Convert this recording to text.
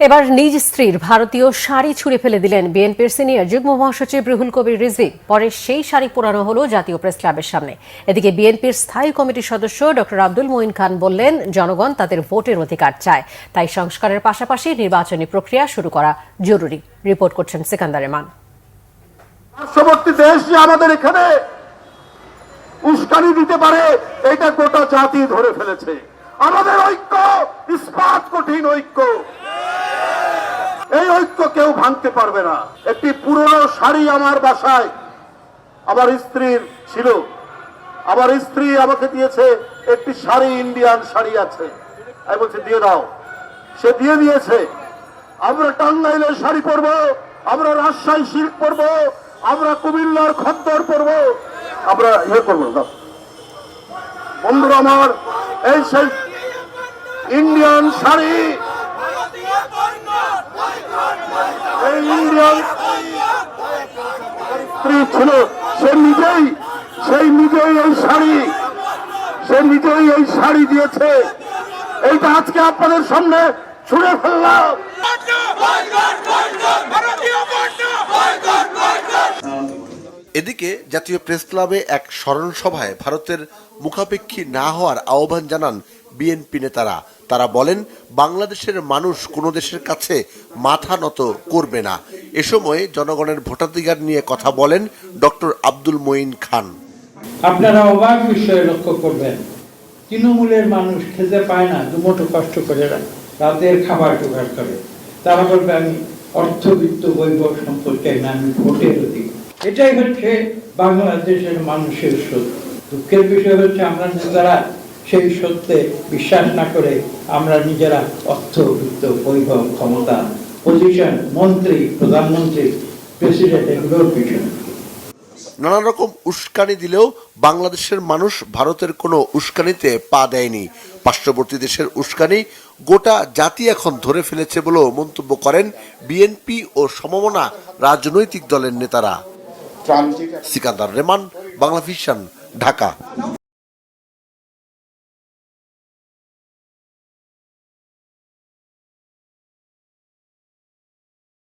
এবার নিজ স্ত্রীর ভারতীয় শাড়ি ছুঁড়ে ফেলে দিলেন বিএনপির সিনিয়র যুগ্ম মহাসচিব রুহুল কবির রিজভী। পরে সেই শাড়ি পোড়ানো হলো জাতীয় প্রেস ক্লাবের সামনে। এদিকে বিএনপির স্থায়ী কমিটির সদস্য ডক্টর আব্দুল মঈন খান বললেন, জনগণ তাদের ভোটের অধিকার চায়, তাই সংস্কারের পাশাপাশি নির্বাচনী প্রক্রিয়া শুরু করা জরুরি। রিপোর্ট করছেন সিকান্দার রেমান। পার্শ্ববর্তী দেশ যে আমাদের এখানে উস্কানি দিতে পারে, এটা গোটা জাতি ধরে ফেলেছে। আমাদের ঐক্য ইস্পাত কঠিন ঐক্য, এই ঐক্য কেউ ভাঙতে পারবে না। একটি পুরনো শাড়ি আমার বাসায় আমার স্ত্রীর ছিল, আমার স্ত্রী আমাকে দিয়েছে একটি শাড়ি, ইন্ডিয়ান শাড়ি আছে, আমি বলছি দিয়ে দাও, সে দিয়ে দিয়েছে। আমরা টাঙ্গাইলের শাড়ি পরবো, আমরা রাজশাহী সিল্ক পরবো, আমরা কুমিল্লার খদ্দর পরবো, আমরা ইয়ে করবো। বন্ধুরা আমার, এই সেই ইন্ডিয়ান শাড়ি, এই ইন্ডিয়ান স্ত্রী ছিল, সে নিজেই এই শাড়ি দিয়েছে। এইটা আজকে আপনাদের সামনে ছুঁড়ে ফেললাম। এদিকে জাতীয় প্রেস ক্লাবে এক স্মরণ সভায় ভারতের মুখাপেক্ষী না হওয়ার আহ্বান জানান বিএনপি নেতারা। তারা বলেন, বাংলাদেশের মানুষ কোনো দেশের কাছে মাথা নত করবে না। এ সময় জনগণের ভোটাধিকার নিয়ে কথা বলেন ডক্টর আব্দুল মঈন খান। আপনারা অবাক বিষয়ে লক্ষ্য করবেন, তৃণমূলের মানুষ খেতে পায় না, দুমুঠো কষ্ট করে রাতের খাবার জোগাড় করে। তারা বলবে আমি অর্থবিত্ত বৈভব সম্পর্কে আমি ভোটের অধিকার। এটাই হচ্ছে বাংলাদেশের মানুষের সত্য। দুঃখের বিষয় হচ্ছে আমরা নিজেরা সেই সত্যে বিশ্বাস না করে আমরা নিজেরা অর্থবিত্ত বৈভব, ক্ষমতা, পজিশন, মন্ত্রী, প্রধানমন্ত্রী, প্রেসিডেন্ট এগুলোর পিছনে নানা রকম উস্কানি দিলেও বাংলাদেশের মানুষ ভারতের কোনো উস্কানিতে পা দেয়নি। পার্শ্ববর্তী দেশের উস্কানি গোটা জাতি এখন ধরে ফেলেছে বলেও মন্তব্য করেন বিএনপি ও সমমনা রাজনৈতিক দলের নেতারা। সিকান্দার রেমান, বাংলা ভিশন, ঢাকা।